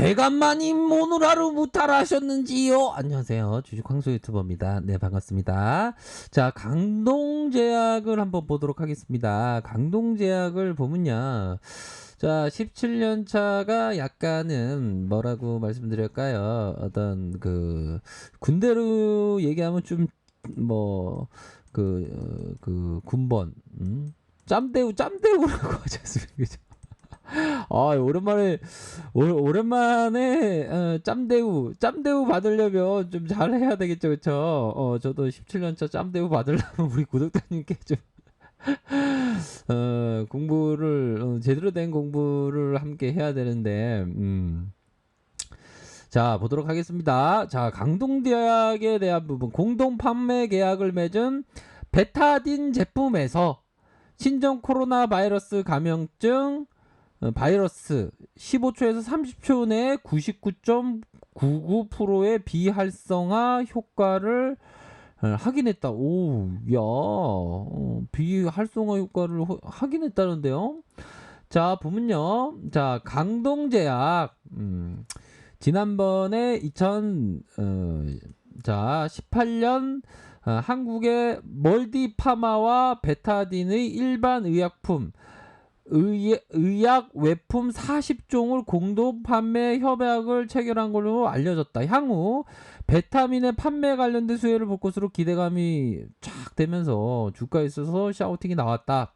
대감마님 오늘 하루 무탈하셨는지요? 안녕하세요. 주식 황소 유튜버입니다. 네, 반갑습니다. 자, 강동제약을 한번 보도록 하겠습니다. 강동제약을 보면요. 자, 17년 차가 약간은 뭐라고 말씀드릴까요? 어떤 군대로 얘기하면 좀 뭐 군번 짬대우라고 하지 않습니까? 오랜만에 짬대우 받으려면 좀 잘해야 되겠죠, 그쵸? 저도 17년 차 짬대우 받으려면 우리 구독자님께 좀 공부를 제대로 된 공부를 함께 해야 되는데, 자, 보도록 하겠습니다. 자, 강동제약에 대한 부분, 공동 판매 계약을 맺은 베타딘 제품에서 신종 코로나 바이러스 감염증 바이러스 15초에서 30초 내에 99.99%의 비활성화 효과를 확인했다. 오, 야, 비활성화 효과를 확인했다는데요. 자, 보면요. 자, 강동제약, 지난번에 18년 한국의 멀디파마와 베타딘의 일반 의약품 의약 외품 40종을 공동 판매 협약을 체결한 걸로 알려졌다. 향후 베타민의 판매 관련된 수혜를 볼 것으로 기대감이 쫙 되면서 주가에 있어서 샤우팅이 나왔다.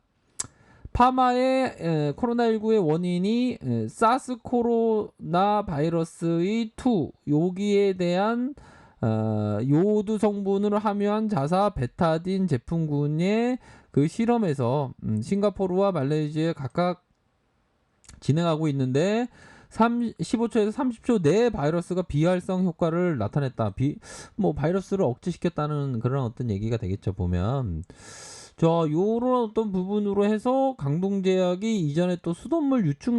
파마의 코로나19의 원인이 사스 코로나 바이러스의 2 여기에 대한 요오드 성분을 함유한 자사 베타딘 제품군의 그 실험에서 싱가포르와 말레이시아에 각각 진행하고 있는데 15초에서 30초 내에 바이러스가 비활성 효과를 나타냈다. 바이러스를 억제시켰다는 그런 어떤 얘기가 되겠죠, 보면. 자, 요런 어떤 부분으로 해서 강동제약이 이전에 또 수돗물 유충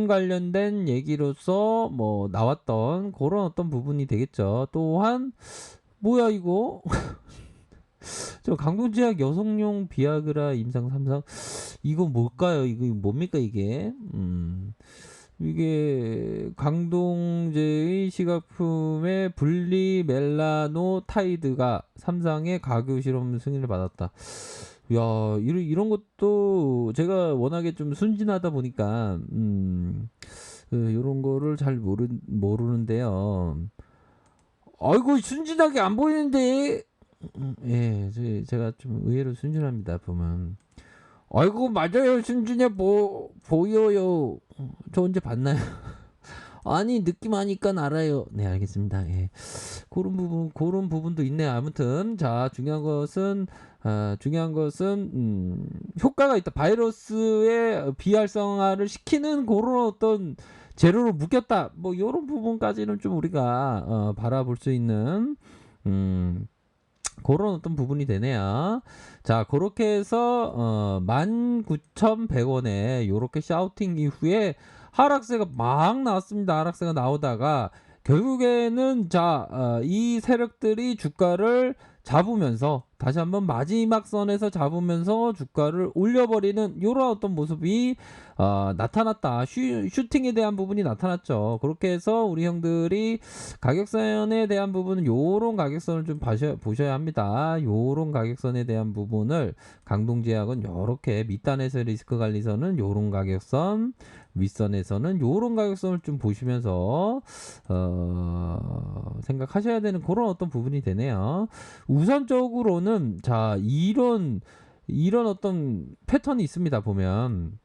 관련된 얘기로서 뭐 나왔던 그런 어떤 부분이 되겠죠. 또한 뭐야 이거? 저 강동제약 여성용 비아그라 임상 3상 이거 뭘까요? 이거 뭡니까 이게? 이게 강동제의 시각품의 분리 멜라노타이드가 3상의 가교 실험 승인을 받았다. 야, 이런 것도 제가 워낙에 좀 순진하다 보니까 이런 거를 잘 모르는데요. 아이고 순진하게 안 보이는데. 예, 제가 좀 의외로 순진합니다 보면. 아이고 맞아요 순진해 보여요. 저 언제 봤나요? 아니 느낌하니까 알아요. 네 알겠습니다. 예. 그런 부분도 있네요. 아무튼 자 중요한 것은 효과가 있다. 바이러스의 비활성화를 시키는 그런 어떤 재료로 묶였다. 뭐 이런 부분까지는 좀 우리가 바라볼 수 있는 그런 어떤 부분이 되네요. 자, 그렇게 해서 19,100원에 요렇게 샤우팅 이후에 하락세가 막 나왔습니다. 하락세가 나오다가 결국에는 이 세력들이 주가를 잡으면서 다시 한번 마지막 선에서 잡으면서 주가를 올려버리는 이런 어떤 모습이 나타났다. 슈팅에 대한 부분이 나타났죠. 그렇게 해서 우리 형들이 가격선에 대한 부분은 요런 가격선을 좀 보셔야 합니다. 요런 가격선에 대한 부분을 강동제약은 요렇게 밑단에서 리스크 관리선은 요런 가격선, 윗선에서는 요런 가격선을 좀 보시면서 생각하셔야 되는 그런 어떤 부분이 되네요. 우선적으로는 이런 어떤 패턴이 있습니다. 보면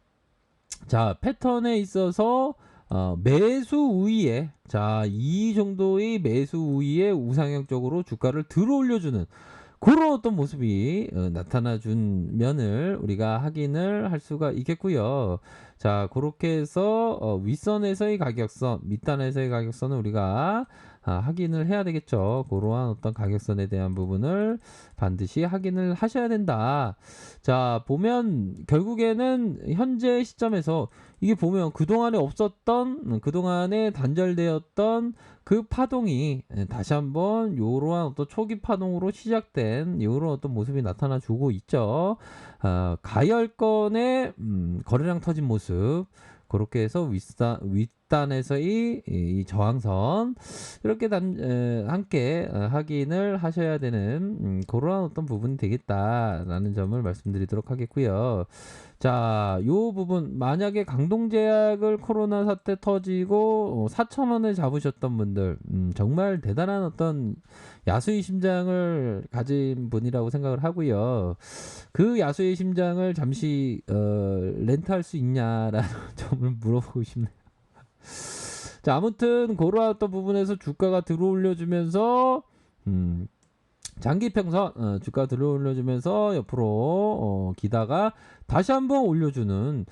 패턴에 있어서 매수 우위에 이 정도의 매수 우위에 우상향적으로 주가를 들어 올려주는 그런 어떤 모습이 나타나 준 면을 우리가 확인을 할 수가 있겠고요. 자, 그렇게 해서 윗선에서의 가격선, 밑단에서의 가격선은 우리가 확인을 해야 되겠죠. 그러한 어떤 가격선에 대한 부분을 반드시 확인을 하셔야 된다. 자, 보면 결국에는 현재 시점에서 이게 보면 그동안에 단절되었던 그 파동이 다시 한번 요러한 어떤 초기 파동으로 시작된 요런 어떤 모습이 나타나 주고 있죠. 가열권의 거래량 터진 모습, 그렇게 해서 윗단에서의 이 저항선 이렇게 함께 확인을 하셔야 되는 그런 어떤 부분이 되겠다라는 점을 말씀드리도록 하겠고요. 자, 요 부분 만약에 강동제약을 코로나 사태 터지고 4,000원에 잡으셨던 분들 정말 대단한 어떤 야수의 심장을 가진 분이라고 생각을 하고요. 그 야수의 심장을 잠시 렌트할 수 있냐라는 점을 물어보고 싶네요. 자, 아무튼 그런 어떤 부분에서 주가가 들어올려주면서 장기 평선 주가 들어올려주면서 옆으로 기다가 다시 한번 올려주는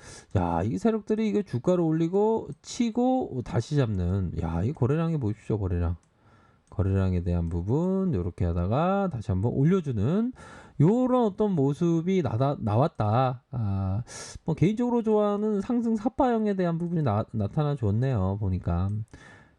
이 세력들이 이게 주가를 올리고 치고 다시 잡는 이 거래량이 보십시오. 거래량에 대한 부분 이렇게 하다가 다시 한번 올려주는 요런 어떤 모습이 나왔다. 뭐 개인적으로 좋아하는 상승 삿바형에 대한 부분이 나타나 줬네요. 보니까.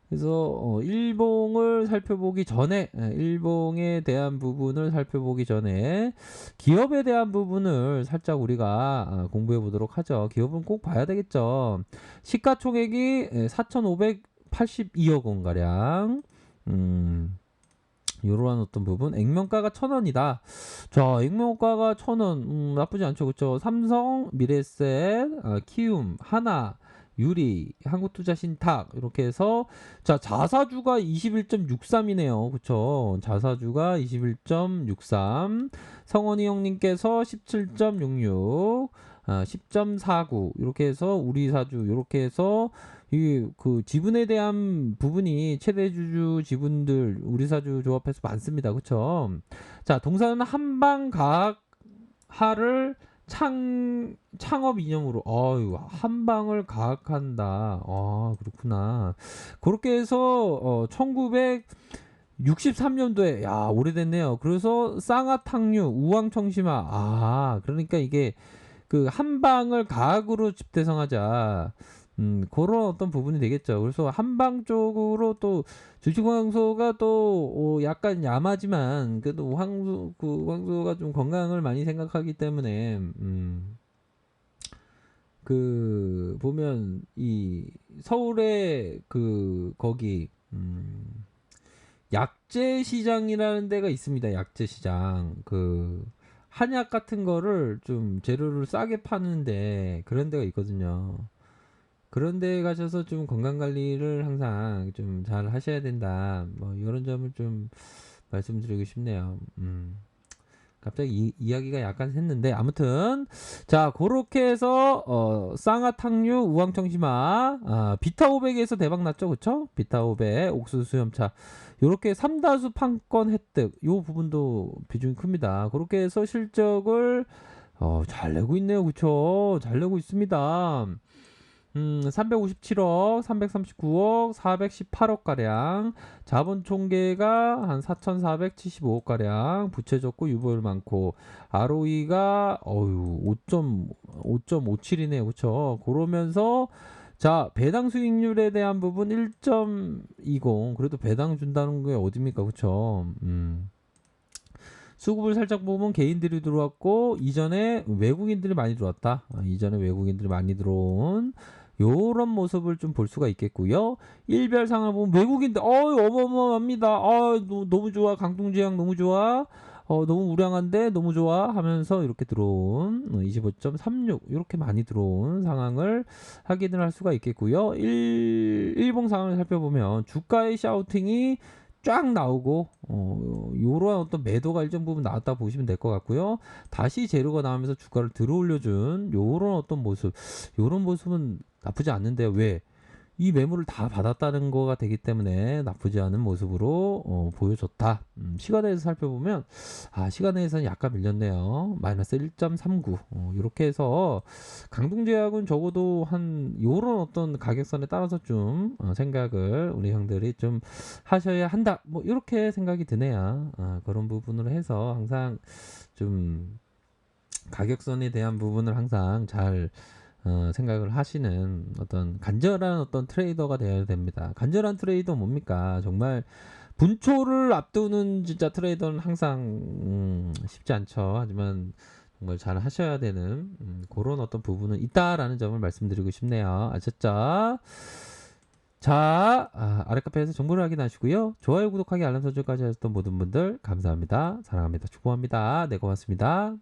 그래서 일봉을 살펴보기 전에 일봉에 대한 부분을 살펴보기 전에 기업에 대한 부분을 살짝 우리가 공부해 보도록 하죠. 기업은 꼭 봐야 되겠죠. 시가총액이 4,582억 원 가량. 요러한 어떤 부분 액면가가 1,000원이다. 자, 액면가가 1,000원 나쁘지 않죠. 그쵸? 삼성, 미래에셋, 키움, 하나, 유리, 한국투자신탁 이렇게 해서 자, 자사주가 21.63이네요. 그쵸? 자사주가 21.63, 성원이 형님께서 17.66, 10.49 이렇게 해서 우리 사주 이렇게 해서 이 그 지분에 대한 부분이 최대 주주 지분들 우리 사주 조합에서 많습니다. 그쵸? 자, 동사는 한방가학하를 창업 이념으로 한방을 가학한다. 그렇구나. 그렇게 해서 1963년도에 오래됐네요. 그래서 쌍화탕류 우왕청심화 그러니까 이게 그 한방을 가학으로 집대성하자. 그런 어떤 부분이 되겠죠. 그래서 한방 쪽으로 또 주식왕소가 또 약간 야마지만 그래도 황소가 좀 건강을 많이 생각하기 때문에 그 보면 이 서울에 그 거기 약재 시장이라는 데가 있습니다. 약재 시장 그 한약 같은 거를 좀 재료를 싸게 파는데 그런 데가 있거든요. 그런 데 가셔서 좀 건강 관리를 항상 좀 잘 하셔야 된다. 뭐 이런 점을 좀 말씀드리고 싶네요. 갑자기 이야기가 약간 샜는데 아무튼 자 그렇게 해서 쌍화탕류 우황청심화 비타 500에서 대박 났죠. 그쵸? 비타 500 옥수수 수염차 요렇게 삼다수 판권 획득 요 부분도 비중이 큽니다. 그렇게 해서 실적을 잘 내고 있네요. 그쵸? 잘 내고 있습니다. 357억, 339억, 418억 가량, 자본 총계가 한 4,475억 가량, 부채 적고 유보율 많고, ROE가 5.57이네요, 그렇죠? 그러면서 자 배당 수익률에 대한 부분 1.20, 그래도 배당 준다는 게 어딥니까, 그렇죠? 수급을 살짝 보면 개인들이 들어왔고 이전에 외국인들이 많이 들어왔다. 이전에 외국인들이 많이 들어온 요런 모습을 좀 볼 수가 있겠고요. 일별상을 보면 외국인들 어마어마합니다. 너무 좋아. 강동제약 너무 좋아. 너무 우량한데 너무 좋아 하면서 이렇게 들어온 25.36 이렇게 많이 들어온 상황을 확인을 할 수가 있겠고요. 일봉 상황을 살펴보면 주가의 샤우팅이 쫙 나오고 요런 어떤 매도가 일정 부분 나왔다 보시면 될 것 같고요. 다시 재료가 나오면서 주가를 들어올려준 요런 어떤 모습, 요런 모습은 나쁘지 않는데 왜? 이 매물을 다 받았다는 거가 되기 때문에 나쁘지 않은 모습으로 보여줬다. 시간에서 살펴보면 시간에서는 약간 밀렸네요. 마이너스 1.39 이렇게 해서 강동제약은 적어도 한 요런 어떤 가격선에 따라서 좀 생각을 우리 형들이 좀 하셔야 한다. 뭐 이렇게 생각이 드네요. 그런 부분으로 해서 항상 좀 가격선에 대한 부분을 항상 잘 생각을 하시는 어떤 간절한 어떤 트레이더가 되어야 됩니다. 간절한 트레이더 뭡니까? 정말 분초를 앞두는 진짜 트레이더는 항상 쉽지 않죠. 하지만 정말 잘 하셔야 되는 그런 어떤 부분은 있다라는 점을 말씀드리고 싶네요. 아셨죠? 자, 아래 카페에서 정보를 확인하시고요. 좋아요, 구독하기, 알람 설정까지 하셨던 모든 분들 감사합니다. 사랑합니다. 축복합니다. 네, 고맙습니다.